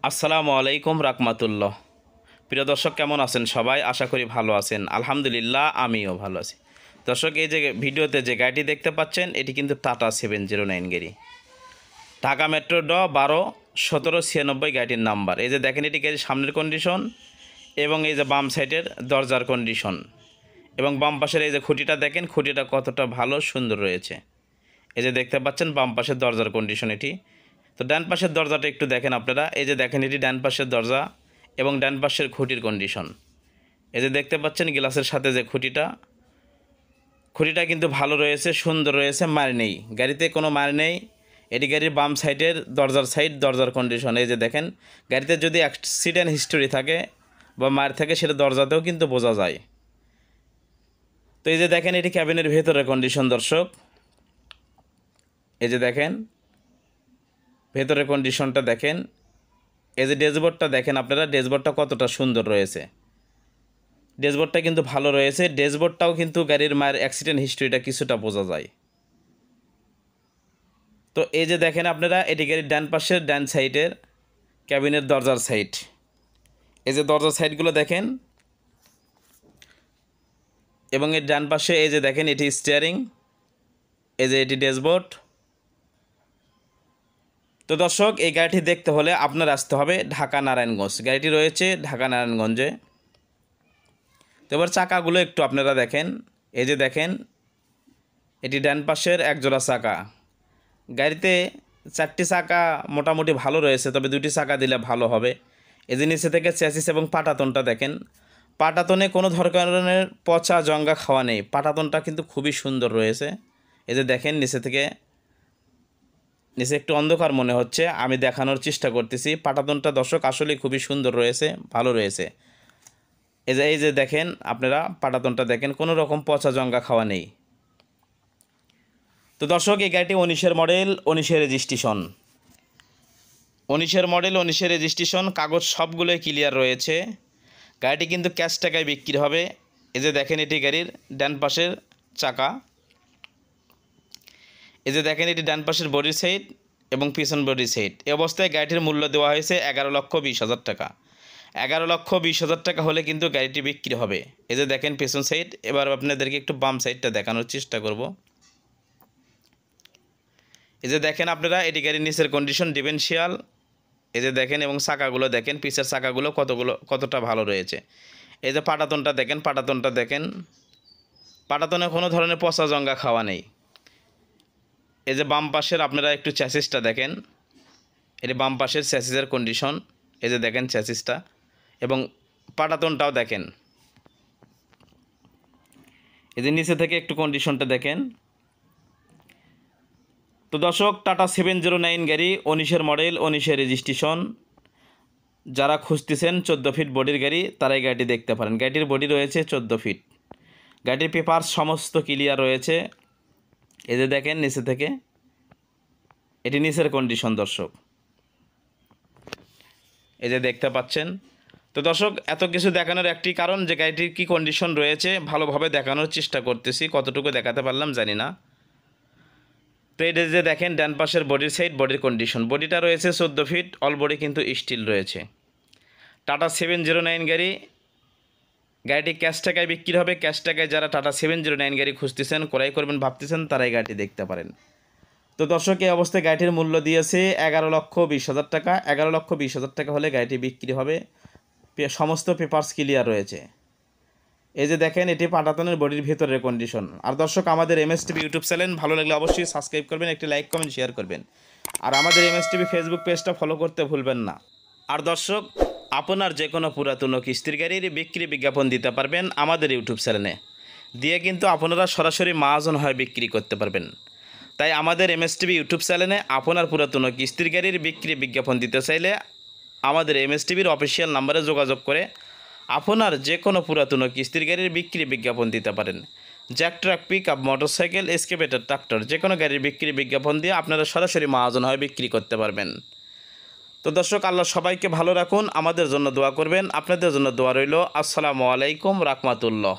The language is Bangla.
আসসালামু আলাইকুম রাহমাতুল্লাহ। প্রিয় দর্শক, কেমন আছেন সবাই? আশা করি ভালো আছেন। আলহামদুলিল্লাহ, আমিও ভালো আছি। দর্শক, এই যে ভিডিওতে যে গাড়িটি দেখতে পাচ্ছেন, এটি কিন্তু টাটা 709 গাড়ি, ঢাকা মেট্রো ড 12-1796 গাড়িটির নাম্বার। এই যে দেখেন, এটি গাড়ির সামনের কন্ডিশন এবং এই যে বাম সাইডের দরজার কন্ডিশন এবং বাম পাশের এই যে খুঁটিটা দেখেন, খুঁটিটা কতটা ভালো সুন্দর রয়েছে। এই যে দেখতে পাচ্ছেন বাম পাশের দরজার কন্ডিশন এটি। তো ডান পাশের দরজাটা একটু দেখেন আপনারা। এই যে দেখেন, এটি ডান পাশের দরজা এবং ডান পাশের খুঁটির কন্ডিশন। এই যে দেখতে পাচ্ছেন গ্লাসের সাথে যে খুঁটিটা কিন্তু ভালো রয়েছে, সুন্দর রয়েছে, মার নেই গাড়িতে, কোনো মার নেই। এটি গাড়ির বাম সাইডের দরজার কন্ডিশন। এই যে দেখেন, গাড়িতে যদি অ্যাক্সিডেন্ট হিস্টোরি থাকে বা মার থাকে, সেটা দরজাতেও কিন্তু বোঝা যায়। তো এই যে দেখেন, এটি ক্যাবিনের ভেতরের কন্ডিশন দর্শক। এই যে দেখেন ভেতরের কন্ডিশনটা দেখেন। এই যে ড্যাশবোর্ডটা দেখেন আপনারা, ড্যাশবোর্ডটা কতটা সুন্দর রয়েছে। ড্যাশবোর্ডটা কিন্তু ভালো রয়েছে। ড্যাশবোর্ডটাও কিন্তু গাড়ির মায়ের অ্যাক্সিডেন্ট হিস্ট্রিটা কিছুটা বোঝা যায়। তো এই যে দেখেন আপনারা, এটি গাড়ির ডান পাশের ডান সাইডের ক্যাবিনের দরজার সাইড। এই যে দরজার সাইডগুলো দেখেন এবং এর ডান পাশে এই যে দেখেন, এটি স্টিয়ারিং, এই যে এটি ড্যাশবোর্ড। তো দর্শক, এই গাড়িটি দেখতে হলে আপনার আসতে হবে ঢাকা নারায়ণগঞ্জ। গাড়িটি রয়েছে ঢাকা নারায়ণগঞ্জে। তো এবার চাকাগুলো একটু আপনারা দেখেন। এই যে দেখেন, এটি ডান পাশের একজোড়া চাকা। গাড়িতে 4টি চাকা মোটামুটি ভালো রয়েছে, তবে 2টি চাকা দিলে ভালো হবে। এই যে নিচে থেকে চ্যাসিস এবং পাটাতনটা দেখেন। পাটাতনে কোনো ধরনের পচা জঙ্গা খাওয়া নেই। পাটাতনটা কিন্তু খুবই সুন্দর রয়েছে। এই যে দেখেন, নিচে একটু অন্ধকার মনে হচ্ছে, আমি দেখানোর চেষ্টা করতেছি। পাটাতনটা দর্শক আসলে খুবই সুন্দর রয়েছে, ভালো রয়েছে। এই যে দেখেন আপনারা, পাটাতনটা দেখেন, কোনো রকম পচা জঙ্গা খাওয়া নেই। তো দর্শক, এই গাড়িটি 19-এর মডেল, 19-এর রেজিস্ট্রেশন। 19-এর মডেল, 19-এর রেজিস্ট্রেশন, কাগজ সবগুলোই ক্লিয়ার রয়েছে। গাড়িটি কিন্তু ক্যাশ টাকায় বিক্রি হবে। এই যে দেখেন, এটি গাড়ির ডান পাশের চাকা। এই যে দেখেন, এটি ডান পাশের বডি সাইড এবং পিছন বডি সাইড। এই অবস্থায় গাড়িটির মূল্য দেওয়া হয়েছে 11,20,000 টাকা। 11,20,000 টাকা হলে কিন্তু গাড়িটি বিক্রি হবে। এই যে দেখেন পিছন সাইড। এবার আপনাদেরকে একটু বাম সাইডটা দেখানোর চেষ্টা করব। এই যে দেখেন আপনারা, এটি গাড়ির নিচের কন্ডিশন ডিফারেন্সিয়াল। এই যে দেখেন, এবং চাকাগুলো দেখেন, পিছের চাকাগুলো কতটা ভালো রয়েছে। এই যে পাটাতনটা দেখেন, পাটাতনে কোনো ধরনের পচা জঙ্গা খাওয়া নেই। এই যে বাম পাশের আপনারা একটু চ্যাসিসটা দেখেন, এটি বাম পাশের চ্যাসিসের কন্ডিশন। এই যে দেখেন চ্যাসিসটা এবং পাটাতনটাও দেখেন। এই যে নিচে থেকে একটু কন্ডিশনটা দেখেন। তো দর্শক, টাটা 709 গাড়ি, 19-এর মডেল, 19-এর রেজিস্ট্রেশন। যারা খুঁজতেছেন 14 ফিট বডির গাড়ি, তারাই গাড়িটি দেখতে পারেন। গাড়িটির বডি রয়েছে 14 ফিট। গাড়িটির পেপার সমস্ত ক্লিয়ার রয়েছে। এই যে দেখেন নিচে থেকে, এটি নিচের কন্ডিশন দর্শক। এই যে দেখতে পাচ্ছেন। তো দর্শক, এত কিছু দেখানোর একটি কারণ, যে গাড়িটির কী কন্ডিশন রয়েছে ভালোভাবে দেখানোর চেষ্টা করতেছি। কতটুকু দেখাতে পারলাম জানি না। তো এটা যে দেখেন, ডান পাশের বডির সাইড, বডির কন্ডিশন, বডিটা রয়েছে 14 ফিট, অল বডি কিন্তু স্টিল রয়েছে। টাটা 709 গাড়ি, গাড়িটি ক্যাশ টাকায় বিক্রি হবে। ক্যাশ টাকায় যারা টাটা 709 গাড়ি খুঁজতেছেন, ক্রয় করবেন ভাবতেছেন, তারাই গাড়িটি দেখতে পারেন। তো দর্শক, এই অবস্থায় গাড়িটির মূল্য দিয়েছে 11,20,000 টাকা। 11,20,000 টাকা হলে গাড়িটি বিক্রি হবে। সমস্ত পেপারস ক্লিয়ার রয়েছে। এই যে দেখেন, এটি পাটাতনের বডির ভিতরের কন্ডিশন। আর দর্শক, আমাদের এমএসটিভি ইউটিউব চ্যানেল ভালো লাগলে অবশ্যই সাবস্ক্রাইব করবেন, একটি লাইক কমেন্ট শেয়ার করবেন। আর আমাদের এমএসটিভি ফেসবুক পেজটা ফলো করতে ভুলবেন না। আর দর্শক, আপনার যে কোনো পুরাতন কিস্তির গাড়ির বিক্রি বিজ্ঞাপন দিতে পারবেন আমাদের ইউটিউব চ্যানেলে, দিয়ে কিন্তু আপনারা সরাসরি মাহাজন হয়ে বিক্রি করতে পারবেন। তাই আমাদের এমএসটিভি ইউটিউব চ্যানেলে আপনার পুরাতন কিস্তির গাড়ির বিক্রি বিজ্ঞাপন দিতে চাইলে আমাদের এমএসটিভির অফিসিয়াল নাম্বারে যোগাযোগ করে আপনার যে কোনো পুরাতন কিস্তির গাড়ির বিক্রি বিজ্ঞাপন দিতে পারেন। Jack truck, pickup, motorcycle, excavator, tractor, যে কোনো গাড়ির বিক্রি বিজ্ঞাপন দিয়ে আপনারা সরাসরি মাহাজন হয়ে বিক্রি করতে পারবেন। তো দর্শক, আল্লাহ সবাইকে ভালো রাখুন, আমাদের জন্য দোয়া করবেন, আপনাদের জন্য দোয়া রইল। আসসালামু আলাইকুম রাহমাতুল্লাহ।